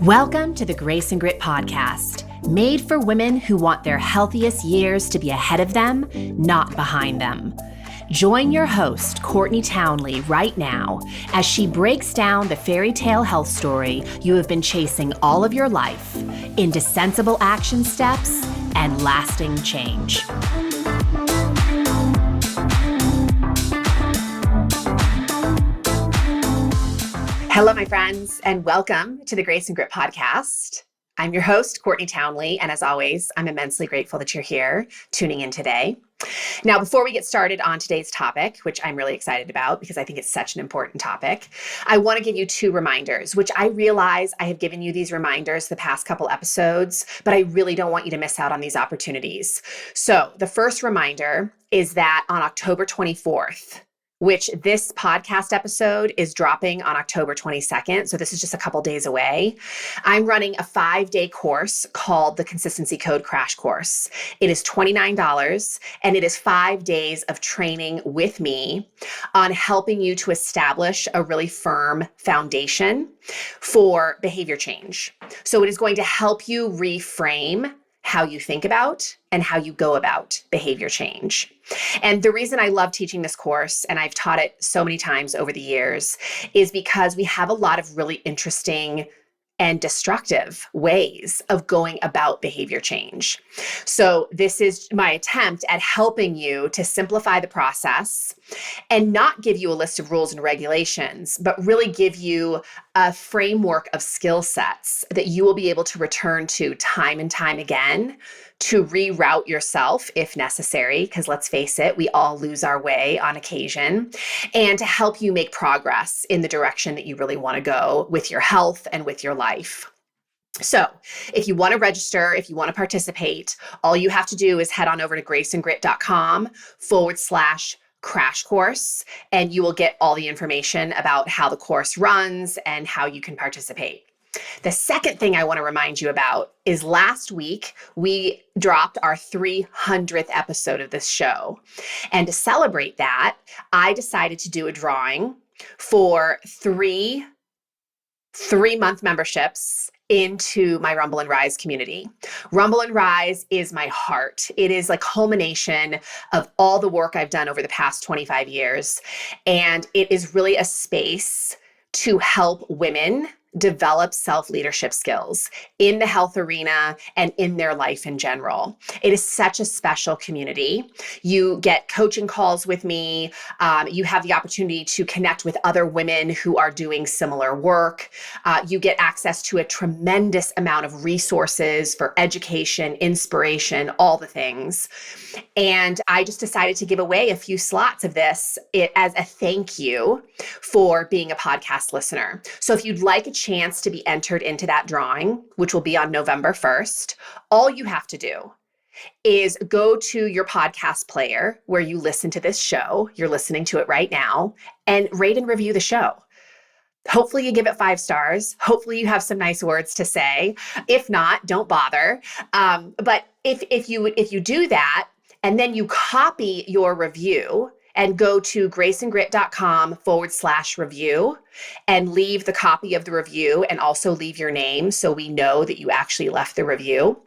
Welcome to the Grace and Grit podcast, made for women who want their healthiest years to be ahead of them, not behind them. Join your host, Courtney Townley, right now as she breaks down the fairy tale health story you have been chasing all of your life into sensible action steps and lasting change. Hello, my friends, and welcome to the Grace and Grit podcast. I'm your host, Courtney Townley, and as always, I'm immensely grateful that you're here tuning in today. Now, before we get started on today's topic, which I'm really excited about because I think it's such an important topic, I want to give you two reminders, which I realize I have given you these reminders the past couple episodes, but I really don't want you to miss out on these opportunities. So the first reminder is that on October 24th, which this podcast episode is dropping on October 22nd. So this is just a couple days away. I'm running a 5-day course called the Consistency Code Crash Course. It is $29 and it is 5 days of training with me on helping you to establish a really firm foundation for behavior change. So it is going to help you reframe how you think about and how you go about behavior change. And the reason I love teaching this course, and I've taught it so many times over the years, is because we have a lot of really interesting and destructive ways of going about behavior change. So this is my attempt at helping you to simplify the process and not give you a list of rules and regulations, but really give you a framework of skill sets that you will be able to return to time and time again to reroute yourself if necessary, because let's face it, we all lose our way on occasion, and to help you make progress in the direction that you really want to go with your health and with your life. So if you want to register, if you want to participate, all you have to do is head on over to graceandgrit.com/crash course, and you will get all the information about how the course runs and how you can participate. The second thing I want to remind you about is last week, we dropped our 300th episode of this show. And to celebrate that, I decided to do a drawing for three 3-month memberships into my Rumble and Rise community. Rumble and Rise is my heart. It is like culmination of all the work I've done over the past 25 years. And it is really a space to help women develop self-leadership skills in the health arena and in their life in general. It is such a special community. You get coaching calls with me. You have the opportunity to connect with other women who are doing similar work. You get access to a tremendous amount of resources for education, inspiration, all the things. And I just decided to give away a few slots of this as a thank you for being a podcast listener. So if you'd like a chance to be entered into that drawing, which will be on November 1st, all you have to do is go to your podcast player where you listen to this show. You're listening to it right now, and rate and review the show. Hopefully you give it 5 stars. Hopefully you have some nice words to say. If not, don't bother. But if you do that, and then you copy your review and go to graceandgrit.com/review and leave the copy of the review and also leave your name so we know that you actually left the review,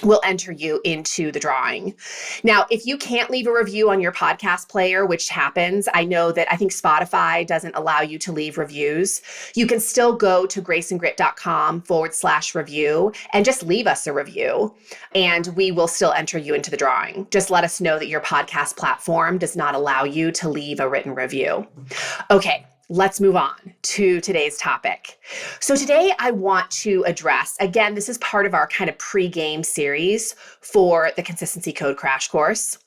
we'll enter you into the drawing. Now, if you can't leave a review on your podcast player, which happens, I think Spotify doesn't allow you to leave reviews. You can still go to graceandgrit.com/review and just leave us a review, and we will still enter you into the drawing. Just let us know that your podcast platform does not allow you to leave a written review. Okay. Let's move on to today's topic. So today I want to address, again, this is part of our kind of pre-game series for the Consistency Code Crash Course.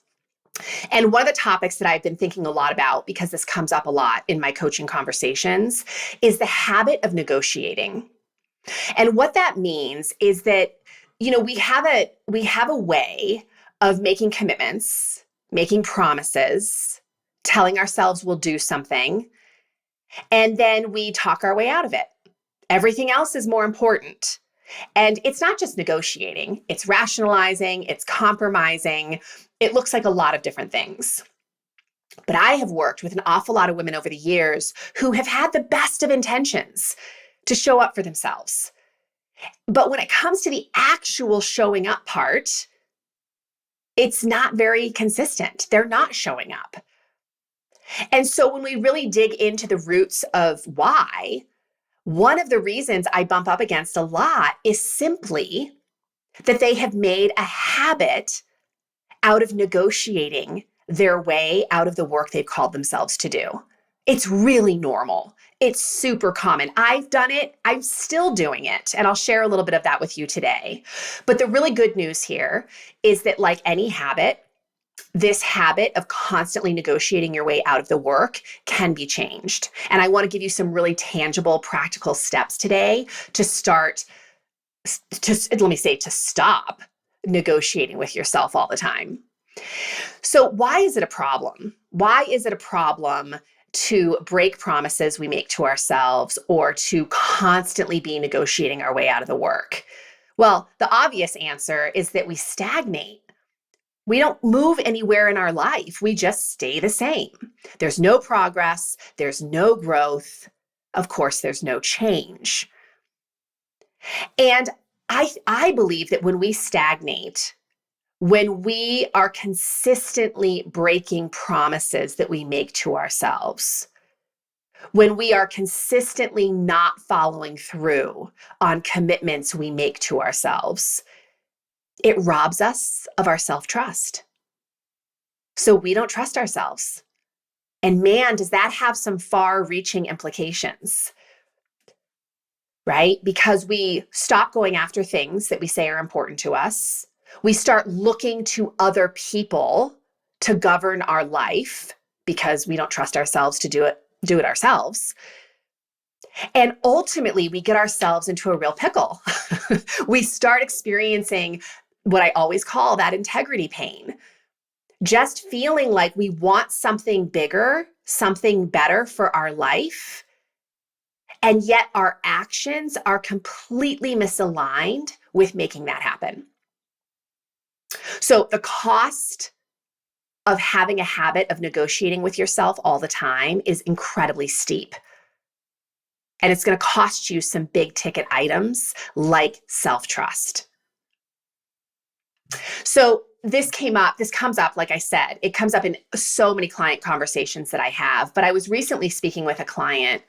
And one of the topics that I've been thinking a lot about, because this comes up a lot in my coaching conversations, is the habit of negotiating. And what that means is that, we have a way of making commitments, making promises, telling ourselves we'll do something, and then we talk our way out of it. Everything else is more important. And it's not just negotiating, it's rationalizing, it's compromising. It looks like a lot of different things. But I have worked with an awful lot of women over the years who have had the best of intentions to show up for themselves. But when it comes to the actual showing up part, it's not very consistent. They're not showing up. And so when we really dig into the roots of why, one of the reasons I bump up against a lot is simply that they have made a habit out of negotiating their way out of the work they've called themselves to do. It's really normal. It's super common. I've done it. I'm still doing it. And I'll share a little bit of that with you today. But the really good news here is that, like any habit, this habit of constantly negotiating your way out of the work can be changed. And I want to give you some really tangible, practical steps today to start, to stop negotiating with yourself all the time. So why is it a problem? Why is it a problem to break promises we make to ourselves or to constantly be negotiating our way out of the work? Well, the obvious answer is that we stagnate. We don't move anywhere in our life. We just stay the same. There's no progress. There's no growth. Of course, there's no change. And I believe that when we stagnate, when we are consistently breaking promises that we make to ourselves, when we are consistently not following through on commitments we make to ourselves, it robs us of our self-trust. So we don't trust ourselves. And man, does that have some far-reaching implications, right? Because we stop going after things that we say are important to us. We start looking to other people to govern our life because we don't trust ourselves to do it ourselves. And ultimately, we get ourselves into a real pickle. We start experiencing what I always call that integrity pain. Just feeling like we want something bigger, something better for our life, and yet our actions are completely misaligned with making that happen. So the cost of having a habit of negotiating with yourself all the time is incredibly steep. And it's going to cost you some big ticket items like self-trust. So this comes up, like I said, it comes up in so many client conversations that I have. But I was recently speaking with a client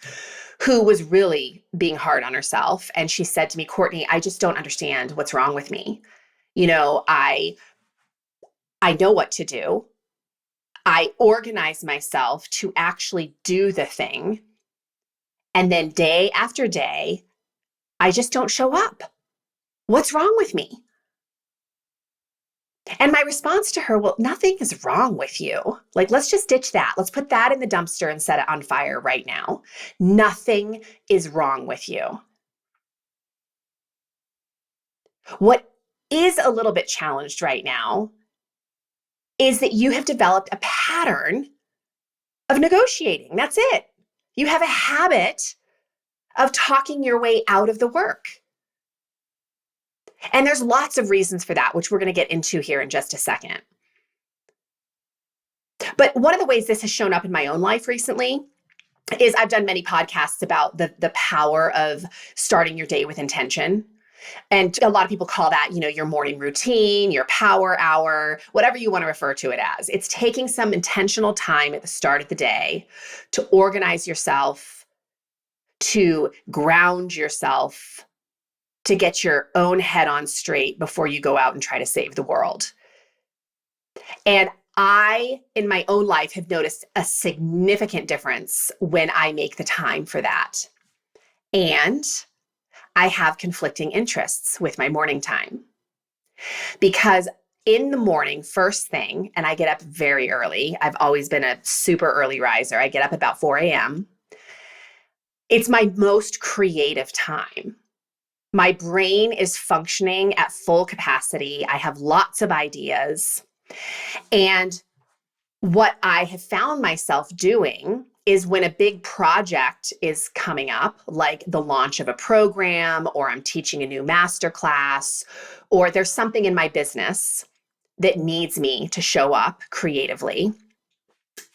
who was really being hard on herself. And she said to me, Courtney, I just don't understand what's wrong with me. You know, I know what to do. I organize myself to actually do the thing. And then day after day, I just don't show up. What's wrong with me? And my response to her, well, nothing is wrong with you. Like, let's just ditch that. Let's put that in the dumpster and set it on fire right now. Nothing is wrong with you. What is a little bit challenged right now is that you have developed a pattern of negotiating. That's it. You have a habit of talking your way out of the work. And there's lots of reasons for that, which we're going to get into here in just a second. But one of the ways this has shown up in my own life recently is I've done many podcasts about the power of starting your day with intention. And a lot of people call that, your morning routine, your power hour, whatever you want to refer to it as. It's taking some intentional time at the start of the day to organize yourself, to ground yourself, to get your own head on straight before you go out and try to save the world. And I, in my own life, have noticed a significant difference when I make the time for that. And I have conflicting interests with my morning time. Because in the morning, first thing, and I get up very early. I've always been a super early riser. I get up about 4 a.m. It's my most creative time. My brain is functioning at full capacity. I have lots of ideas. And what I have found myself doing is when a big project is coming up, like the launch of a program, or I'm teaching a new masterclass, or there's something in my business that needs me to show up creatively,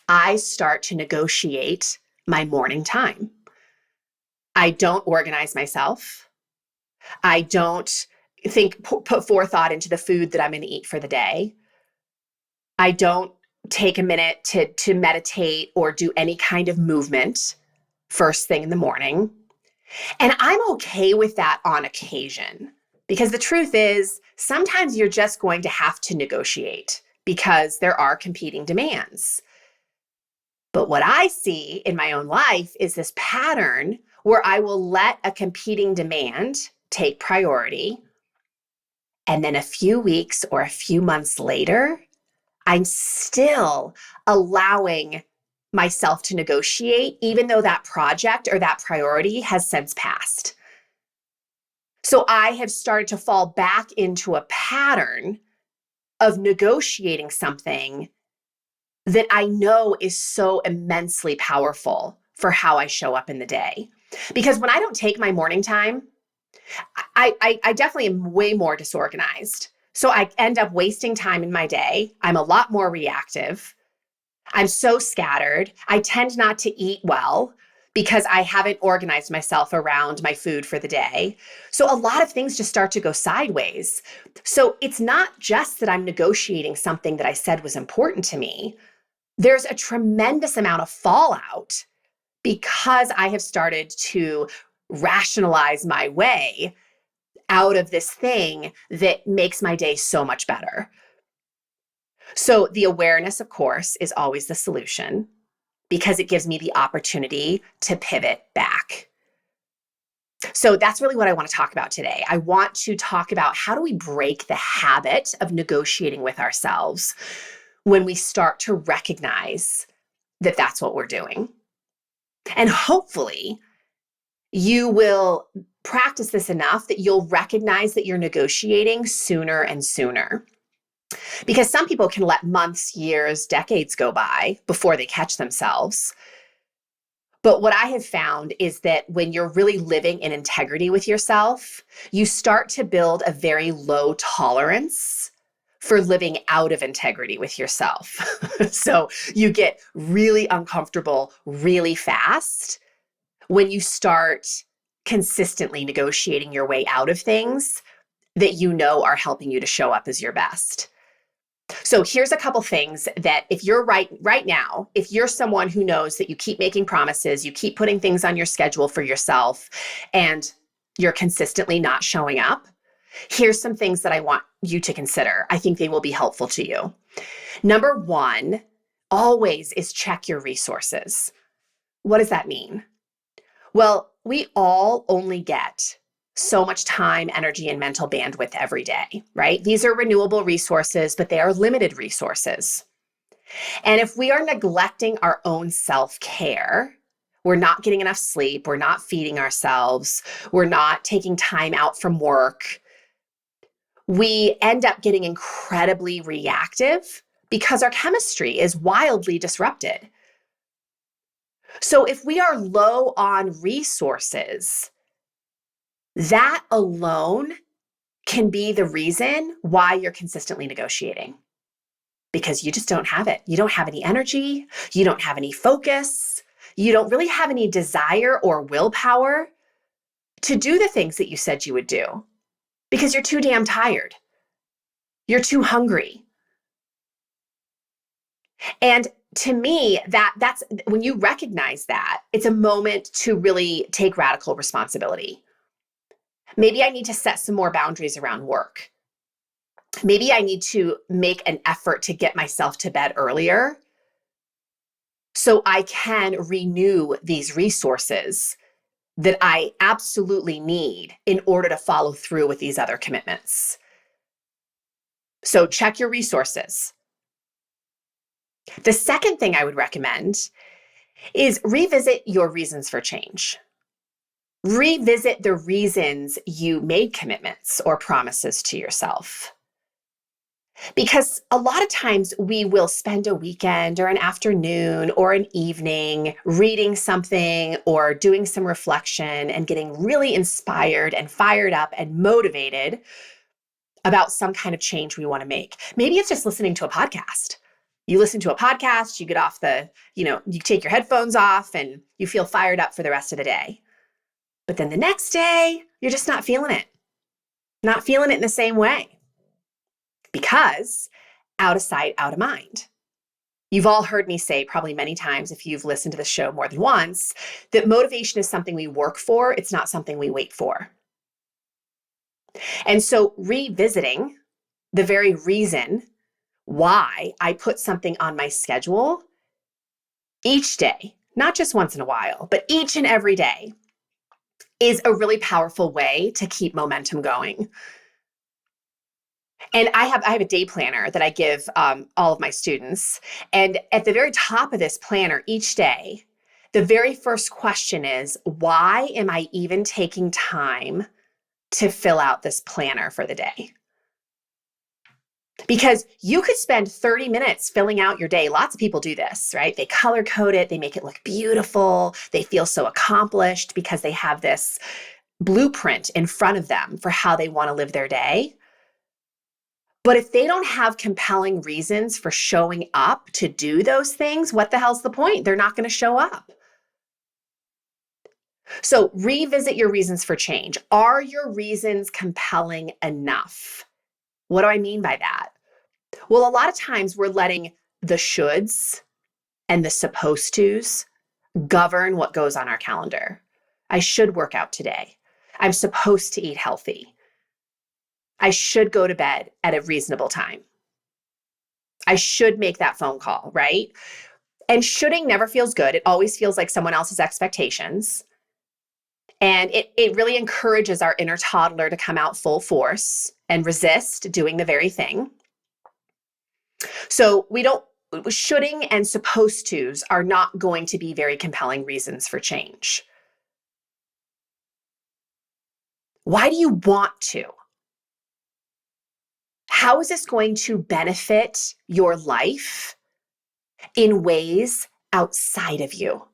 I start to negotiate my morning time. I don't organize myself. I don't put forethought into the food that I'm going to eat for the day. I don't take a minute to meditate or do any kind of movement first thing in the morning. And I'm okay with that on occasion, because the truth is sometimes you're just going to have to negotiate because there are competing demands. But what I see in my own life is this pattern where I will let a competing demand take priority. And then a few weeks or a few months later, I'm still allowing myself to negotiate, even though that project or that priority has since passed. So I have started to fall back into a pattern of negotiating something that I know is so immensely powerful for how I show up in the day. Because when I don't take my morning time, I definitely am way more disorganized. So I end up wasting time in my day. I'm a lot more reactive. I'm so scattered. I tend not to eat well because I haven't organized myself around my food for the day. So a lot of things just start to go sideways. So it's not just that I'm negotiating something that I said was important to me. There's a tremendous amount of fallout because I have started to rationalize my way out of this thing that makes my day so much better. So the awareness, of course, is always the solution because it gives me the opportunity to pivot back. So that's really what I want to talk about today. I want to talk about how do we break the habit of negotiating with ourselves when we start to recognize that that's what we're doing. And hopefully you will practice this enough that you'll recognize that you're negotiating sooner and sooner. Because some people can let months, years, decades go by before they catch themselves. But what I have found is that when you're really living in integrity with yourself, you start to build a very low tolerance for living out of integrity with yourself. So you get really uncomfortable really fast when you start consistently negotiating your way out of things that you know are helping you to show up as your best. So here's a couple things that if you're right now, if you're someone who knows that you keep making promises, you keep putting things on your schedule for yourself, and you're consistently not showing up, here's some things that I want you to consider. I think they will be helpful to you. Number one, always is check your resources. What does that mean? Well, we all only get so much time, energy, and mental bandwidth every day, right? These are renewable resources, but they are limited resources. And if we are neglecting our own self-care, we're not getting enough sleep, we're not feeding ourselves, we're not taking time out from work, we end up getting incredibly reactive because our chemistry is wildly disrupted. So if we are low on resources, that alone can be the reason why you're consistently negotiating, because you just don't have it. You don't have any energy. You don't have any focus. You don't really have any desire or willpower to do the things that you said you would do because you're too damn tired. You're too hungry. And to me, that's when you recognize that, it's a moment to really take radical responsibility. Maybe I need to set some more boundaries around work. Maybe I need to make an effort to get myself to bed earlier so I can renew these resources that I absolutely need in order to follow through with these other commitments. So check your resources. The second thing I would recommend is revisit your reasons for change. Revisit the reasons you made commitments or promises to yourself. Because a lot of times we will spend a weekend or an afternoon or an evening reading something or doing some reflection and getting really inspired and fired up and motivated about some kind of change we want to make. Maybe it's just listening to a podcast. You listen to a podcast, you get off you take your headphones off and you feel fired up for the rest of the day. But then the next day, you're just not feeling it. Not feeling it in the same way because out of sight, out of mind. You've all heard me say probably many times if you've listened to the show more than once that motivation is something we work for. It's not something we wait for. And so revisiting the very reason why I put something on my schedule each day, not just once in a while, but each and every day, is a really powerful way to keep momentum going. And I have a day planner that I give all of my students. And at the very top of this planner each day, the very first question is, why am I even taking time to fill out this planner for the day? Because you could spend 30 minutes filling out your day. Lots of people do this, right? They color code it, they make it look beautiful. They feel so accomplished because they have this blueprint in front of them for how they want to live their day. But if they don't have compelling reasons for showing up to do those things, what the hell's the point? They're not going to show up. So revisit your reasons for change. Are your reasons compelling enough? What do I mean by that? Well, a lot of times we're letting the shoulds and the supposed tos govern what goes on our calendar. I should work out today. I'm supposed to eat healthy. I should go to bed at a reasonable time. I should make that phone call, right? And shoulding never feels good. It always feels like someone else's expectations. And it really encourages our inner toddler to come out full force and resist doing the very thing. So shoulding and supposed tos are not going to be very compelling reasons for change. Why do you want to? How is this going to benefit your life in ways outside of you?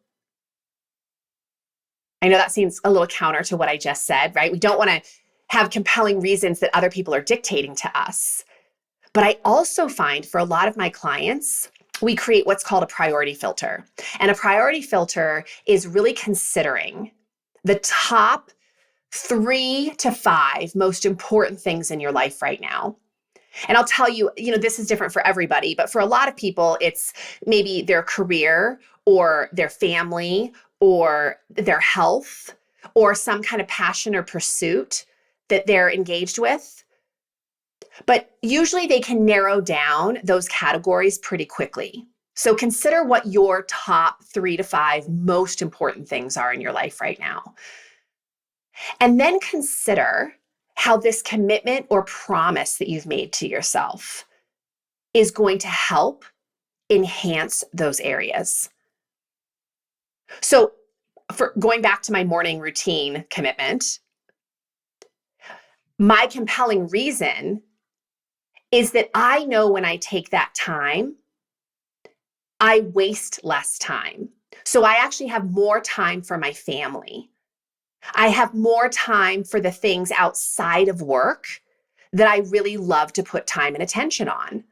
I know that seems a little counter to what I just said, right? We don't want to have compelling reasons that other people are dictating to us. But I also find for a lot of my clients, we create what's called a priority filter. And a priority filter is really considering the top 3 to 5 most important things in your life right now. And I'll tell you, this is different for everybody, but for a lot of people, it's maybe their career or their family or their health or some kind of passion or pursuit that they're engaged with. But usually they can narrow down those categories pretty quickly. So consider what your top 3 to 5 most important things are in your life right now. And then consider how this commitment or promise that you've made to yourself is going to help enhance those areas. So for going back to my morning routine commitment, my compelling reason is that I know when I take that time, I waste less time. So I actually have more time for my family. I have more time for the things outside of work that I really love to put time and attention on.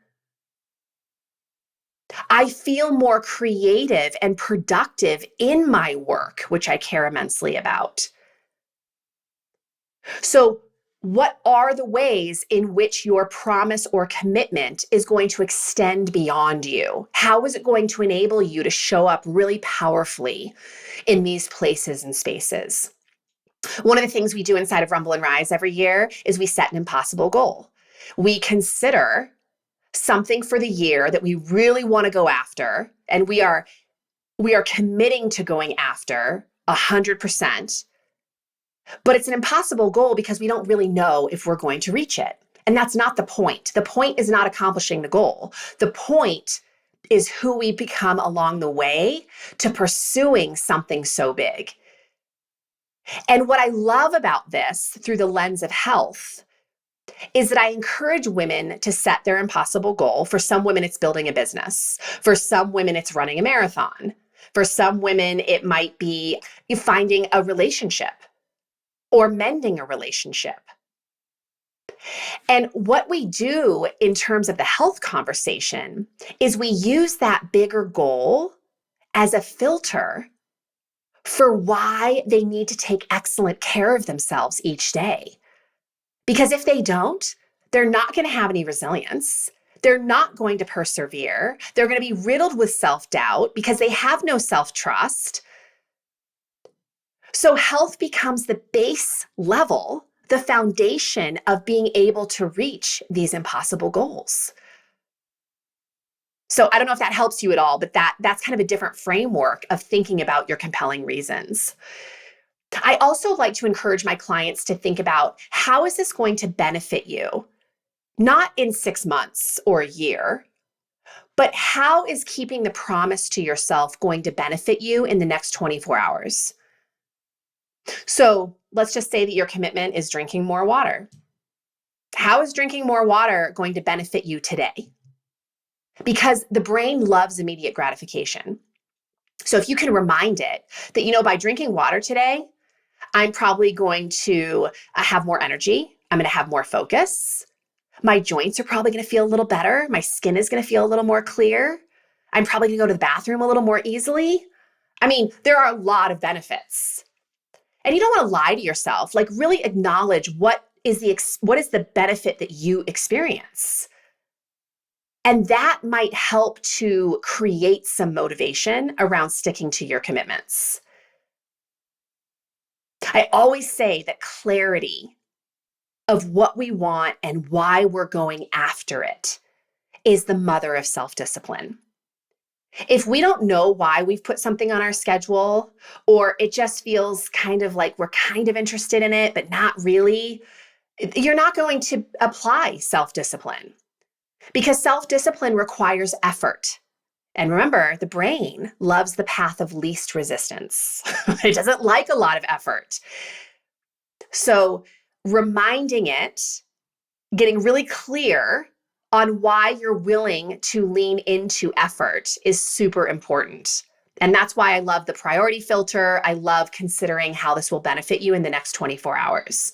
I feel more creative and productive in my work, which I care immensely about. So, what are the ways in which your promise or commitment is going to extend beyond you? How is it going to enable you to show up really powerfully in these places and spaces? One of the things we do inside of Rumble and Rise every year is we set an impossible goal. We consider something for the year that we really want to go after, and we are committing to going after 100%. But it's an impossible goal because we don't really know if we're going to reach it. And that's not the point. The point is not accomplishing the goal. The point is who we become along the way to pursuing something so big. And what I love about this through the lens of health is that I encourage women to set their impossible goal. For some women, it's building a business. For some women, it's running a marathon. For some women, it might be finding a relationship or mending a relationship. And what we do in terms of the health conversation is we use that bigger goal as a filter for why they need to take excellent care of themselves each day. Because if they don't, they're not going to have any resilience. They're not going to persevere. They're going to be riddled with self-doubt because they have no self-trust. So health becomes the base level, the foundation of being able to reach these impossible goals. So I don't know if that helps you at all, but that's kind of a different framework of thinking about your compelling reasons. I also like to encourage my clients to think about, how is this going to benefit you? Not in 6 months or a year, but how is keeping the promise to yourself going to benefit you in the next 24 hours? So let's just say that your commitment is drinking more water. How is drinking more water going to benefit you today? Because the brain loves immediate gratification. So if you can remind it that, by drinking water today, I'm probably going to have more energy. I'm going to have more focus. My joints are probably going to feel a little better. My skin is going to feel a little more clear. I'm probably going to go to the bathroom a little more easily. I mean, there are a lot of benefits. And you don't want to lie to yourself. Like, really acknowledge what is the benefit that you experience. And that might help to create some motivation around sticking to your commitments. I always say that clarity of what we want and why we're going after it is the mother of self-discipline. If we don't know why we've put something on our schedule, or it just feels kind of like we're kind of interested in it, but not really, you're not going to apply self-discipline, because self-discipline requires effort. And remember, the brain loves the path of least resistance. It doesn't like a lot of effort. So reminding it, getting really clear on why you're willing to lean into effort is super important. And that's why I love the priority filter. I love considering how this will benefit you in the next 24 hours.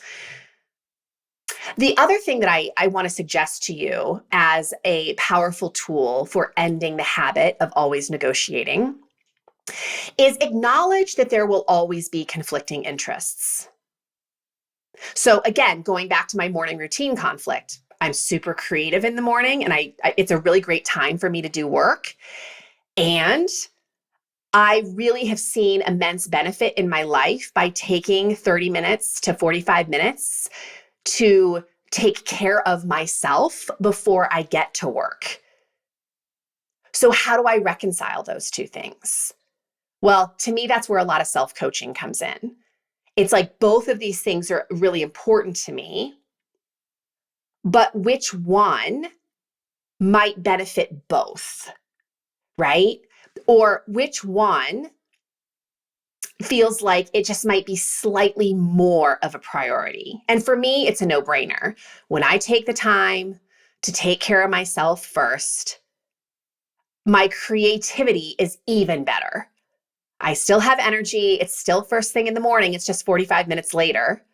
The other thing that I want to suggest to you as a powerful tool for ending the habit of always negotiating is acknowledge that there will always be conflicting interests. So again, going back to my morning routine conflict, I'm super creative in the morning, and it's a really great time for me to do work. And I really have seen immense benefit in my life by taking 30 minutes to 45 minutes to take care of myself before I get to work. So how do I reconcile those two things? Well, to me, that's where a lot of self-coaching comes in. It's like both of these things are really important to me, but which one might benefit both, right? Or which one feels like it just might be slightly more of a priority. And for me, it's a no-brainer. When I take the time to take care of myself first, my creativity is even better. I still have energy. It's still first thing in the morning. It's just 45 minutes later.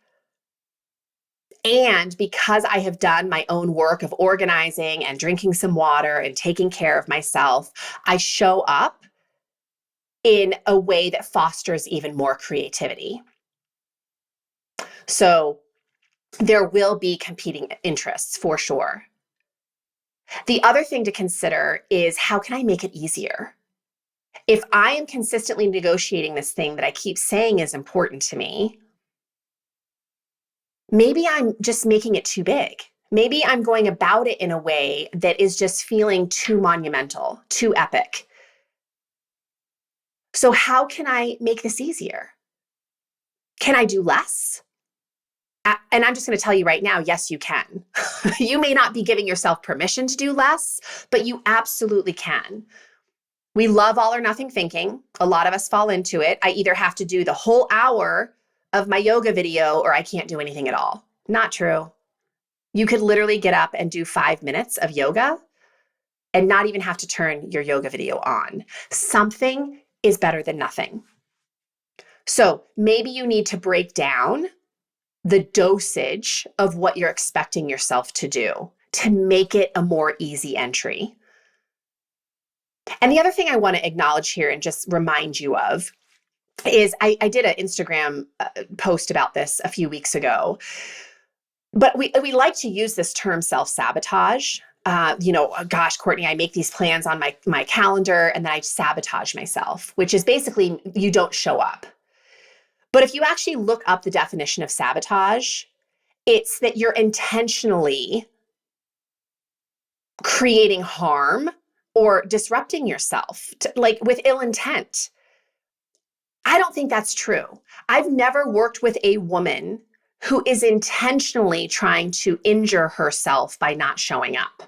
And because I have done my own work of organizing and drinking some water and taking care of myself, I show up in a way that fosters even more creativity. So there will be competing interests for sure. The other thing to consider is, how can I make it easier? If I am consistently negotiating this thing that I keep saying is important to me, maybe I'm just making it too big. Maybe I'm going about it in a way that is just feeling too monumental, too epic. So how can I make this easier? Can I do less? And I'm just going to tell you right now, yes, you can. You may not be giving yourself permission to do less, but you absolutely can. We love all or nothing thinking. A lot of us fall into it. I either have to do the whole hour of my yoga video or I can't do anything at all. Not true. You could literally get up and do 5 minutes of yoga and not even have to turn your yoga video on. Something is better than nothing. So maybe you need to break down the dosage of what you're expecting yourself to do to make it a more easy entry. And the other thing I want to acknowledge here and just remind you of is I did an Instagram post about this a few weeks ago. But we like to use this term self-sabotage. Gosh, Courtney, I make these plans on my calendar and then I sabotage myself, which is basically you don't show up. But if you actually look up the definition of sabotage, it's that you're intentionally creating harm or disrupting yourself, like with ill intent. I don't think that's true. I've never worked with a woman who is intentionally trying to injure herself by not showing up.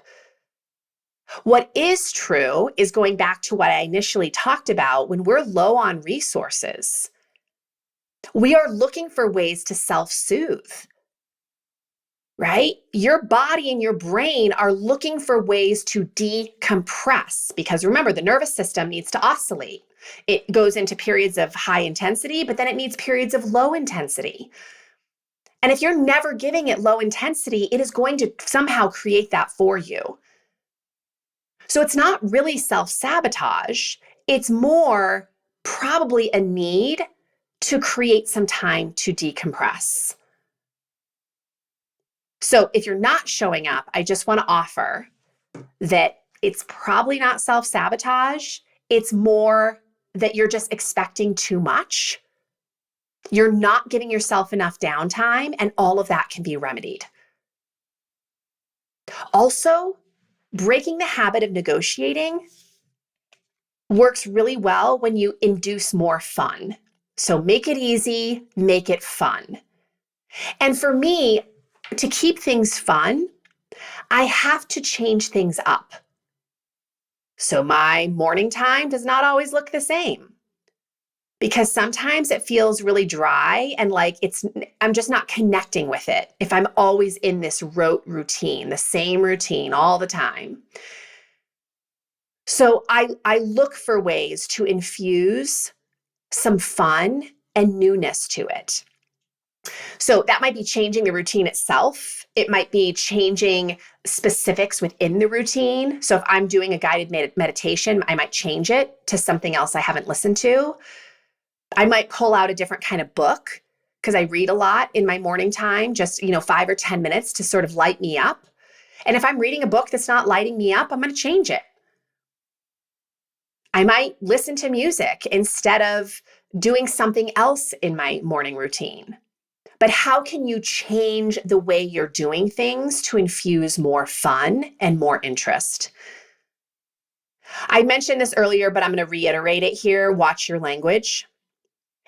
What is true is going back to what I initially talked about. When we're low on resources, we are looking for ways to self-soothe, right? Your body and your brain are looking for ways to decompress because remember, the nervous system needs to oscillate. It goes into periods of high intensity, but then it needs periods of low intensity. And if you're never giving it low intensity, it is going to somehow create that for you. So it's not really self-sabotage. It's more probably a need to create some time to decompress. So if you're not showing up, I just want to offer that it's probably not self-sabotage. It's more that you're just expecting too much. You're not giving yourself enough downtime, and all of that can be remedied. Also, breaking the habit of negotiating works really well when you induce more fun. So make it easy, make it fun. And for me, to keep things fun, I have to change things up. So my morning time does not always look the same because sometimes it feels really dry and like I'm just not connecting with it if I'm always in this rote routine, the same routine all the time. So I look for ways to infuse some fun and newness to it. So that might be changing the routine itself. It might be changing specifics within the routine. So if I'm doing a guided meditation, I might change it to something else I haven't listened to. I might pull out a different kind of book because I read a lot in my morning time, just 5 or 10 minutes to sort of light me up. And if I'm reading a book that's not lighting me up, I'm going to change it. I might listen to music instead of doing something else in my morning routine. But how can you change the way you're doing things to infuse more fun and more interest? I mentioned this earlier, but I'm going to reiterate it here. Watch your language.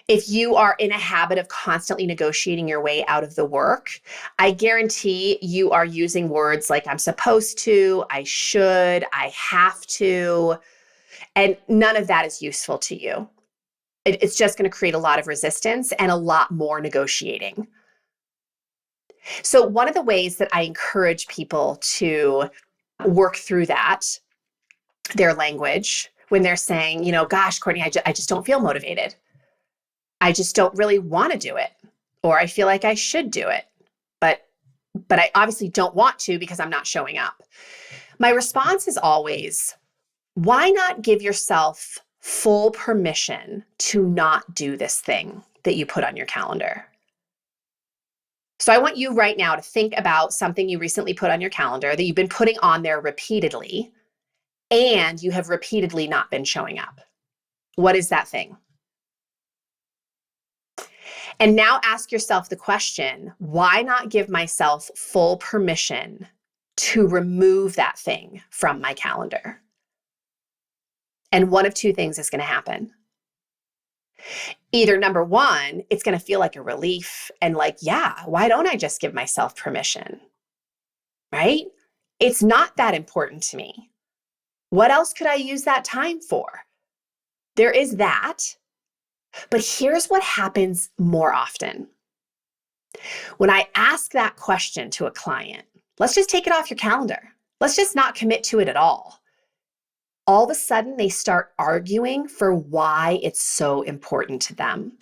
If you are in a habit of constantly negotiating your way out of the work, I guarantee you are using words like I'm supposed to, I should, I have to, and none of that is useful to you. It's just going to create a lot of resistance and a lot more negotiating. So one of the ways that I encourage people to work through that, their language, when they're saying, gosh, Courtney, I just don't feel motivated. I just don't really want to do it. Or I feel like I should do it, but I obviously don't want to because I'm not showing up. My response is always, why not give yourself full permission to not do this thing that you put on your calendar? So I want you right now to think about something you recently put on your calendar that you've been putting on there repeatedly, and you have repeatedly not been showing up. What is that thing? And now ask yourself the question, why not give myself full permission to remove that thing from my calendar? And one of two things is going to happen. Either number one, it's going to feel like a relief and like, yeah, why don't I just give myself permission? Right? It's not that important to me. What else could I use that time for? There is that. But here's what happens more often. When I ask that question to a client, let's just take it off your calendar. Let's just not commit to it at all. All of a sudden, they start arguing for why it's so important to them.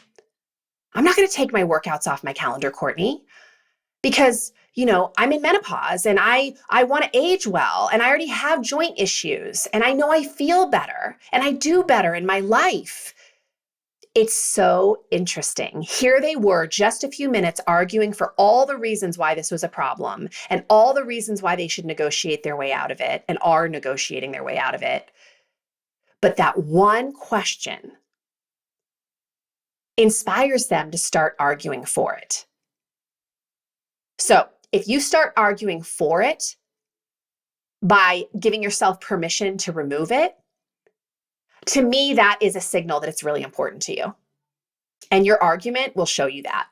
I'm not going to take my workouts off my calendar, Courtney, because, I'm in menopause and I want to age well and I already have joint issues and I know I feel better and I do better in my life. It's so interesting. Here they were just a few minutes arguing for all the reasons why this was a problem and all the reasons why they should negotiate their way out of it and are negotiating their way out of it. But that one question inspires them to start arguing for it. So if you start arguing for it by giving yourself permission to remove it, to me, that is a signal that it's really important to you. And your argument will show you that.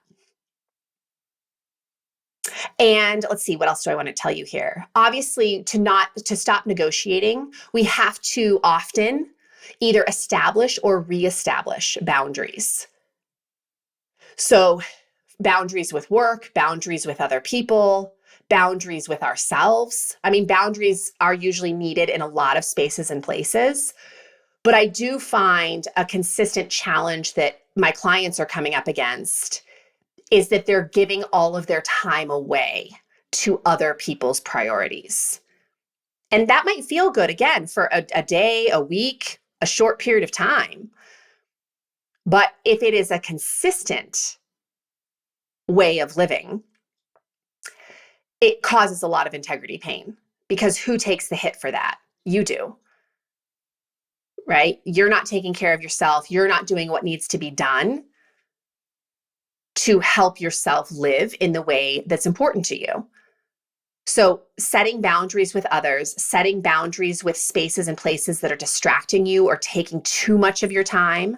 And let's see, what else do I want to tell you here? Obviously, to stop negotiating, we have to often either establish or reestablish boundaries. So boundaries with work, boundaries with other people, boundaries with ourselves. I mean, boundaries are usually needed in a lot of spaces and places, but I do find a consistent challenge that my clients are coming up against is that they're giving all of their time away to other people's priorities. And that might feel good, again, for a day, a week, a short period of time. But if it is a consistent way of living, it causes a lot of integrity pain, because who takes the hit for that? You do, right? You're not taking care of yourself. You're not doing what needs to be done to help yourself live in the way that's important to you. So setting boundaries with others, setting boundaries with spaces and places that are distracting you or taking too much of your time,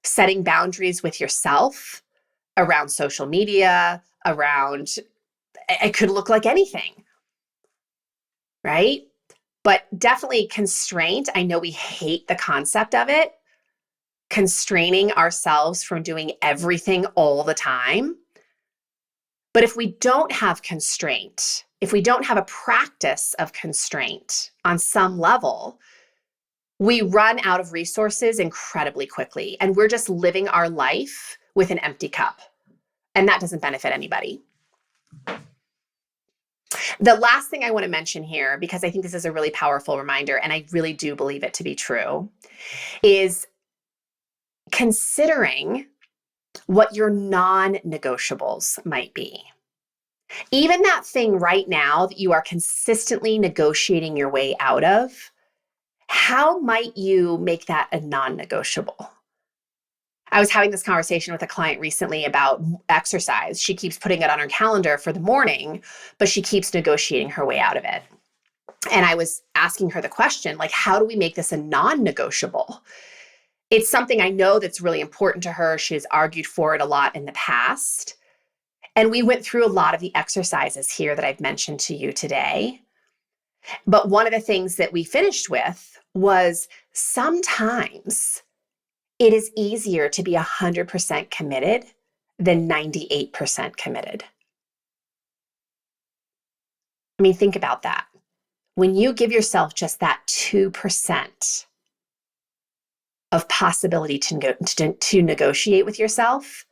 setting boundaries with yourself around social media, around, it could look like anything, right? But definitely constraint. I know we hate the concept of it, constraining ourselves from doing everything all the time. But if we don't have constraint, if we don't have a practice of constraint on some level, we run out of resources incredibly quickly. And we're just living our life with an empty cup. And that doesn't benefit anybody. The last thing I want to mention here, because I think this is a really powerful reminder, and I really do believe it to be true, is considering what your non-negotiables might be. Even that thing right now that you are consistently negotiating your way out of, how might you make that a non-negotiable? I was having this conversation with a client recently about exercise. She keeps putting it on her calendar for the morning, but she keeps negotiating her way out of it. And I was asking her the question, like, how do we make this a non-negotiable? It's something I know that's really important to her. She has argued for it a lot in the past. And we went through a lot of the exercises here that I've mentioned to you today. But one of the things that we finished with was sometimes it is easier to be 100% committed than 98% committed. I mean, think about that. When you give yourself just that 2% of possibility to negotiate with yourself,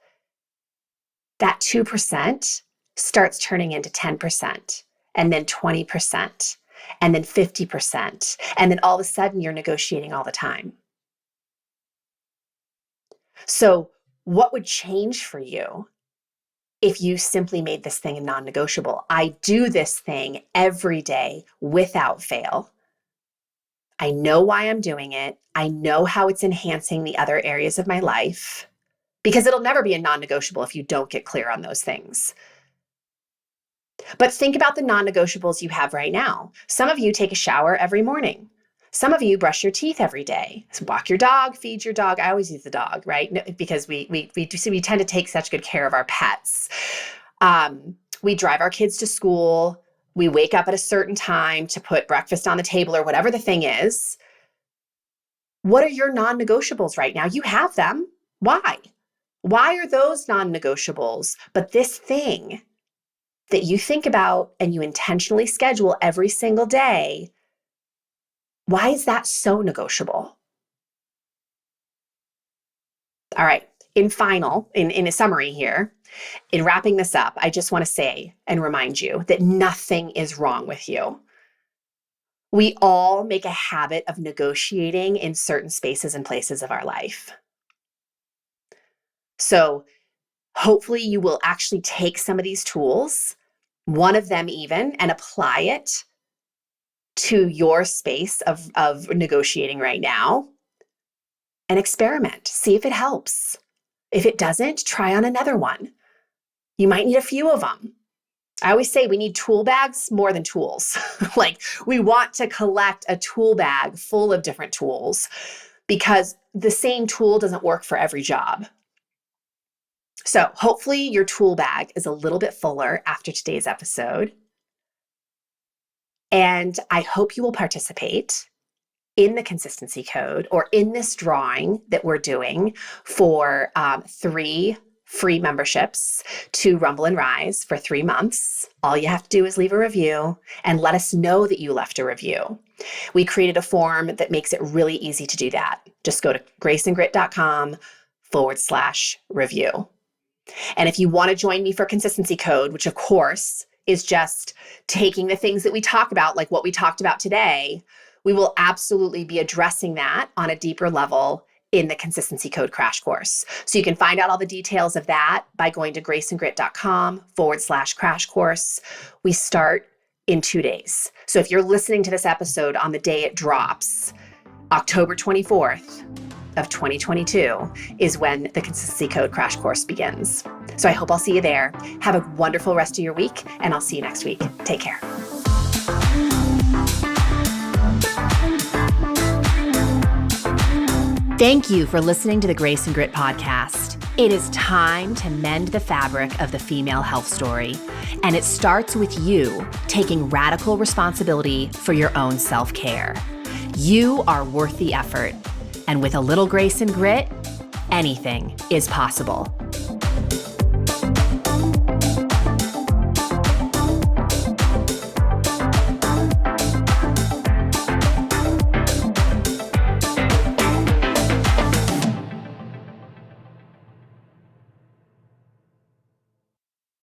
that 2% starts turning into 10%, and then 20%, and then 50%. And then all of a sudden you're negotiating all the time. So what would change for you if you simply made this thing a non-negotiable? I do this thing every day without fail. I know why I'm doing it. I know how it's enhancing the other areas of my life, because it'll never be a non-negotiable if you don't get clear on those things. But think about the non-negotiables you have right now. Some of you take a shower every morning. Some of you brush your teeth every day. So walk your dog, feed your dog. I always use the dog, right? Because we tend to take such good care of our pets. We drive our kids to school. We wake up at a certain time to put breakfast on the table or whatever the thing is. What are your non-negotiables right now? You have them. Why? Why are those non-negotiables? But this thing that you think about and you intentionally schedule every single day, why is that so negotiable? All right, in a summary here, in wrapping this up, I just want to say and remind you that nothing is wrong with you. We all make a habit of negotiating in certain spaces and places of our life. So hopefully you will actually take some of these tools, one of them even, and apply it to your space of negotiating right now and experiment. See if it helps. If it doesn't, try on another one. You might need a few of them. I always say we need tool bags more than tools. Like we want to collect a tool bag full of different tools because the same tool doesn't work for every job. So hopefully your tool bag is a little bit fuller after today's episode. And I hope you will participate in the consistency code or in this drawing that we're doing for 3 free memberships to Rumble and Rise for 3 months. All you have to do is leave a review and let us know that you left a review. We created a form that makes it really easy to do that. Just go to graceandgrit.com/review. And if you want to join me for consistency code, which of course is just taking the things that we talk about, like what we talked about today, we will absolutely be addressing that on a deeper level in the consistency code crash course. So you can find out all the details of that by going to graceandgrit.com/crash course. We start in 2 days. So if you're listening to this episode on the day it drops, October 24th of 2022 is when the consistency code crash course begins. So I hope I'll see you there. Have a wonderful rest of your week, and I'll see you next week. Take care. Thank you for listening to the Grace and Grit podcast. It is time to mend the fabric of the female health story. And it starts with you taking radical responsibility for your own self-care. You are worth the effort. And with a little grace and grit, anything is possible.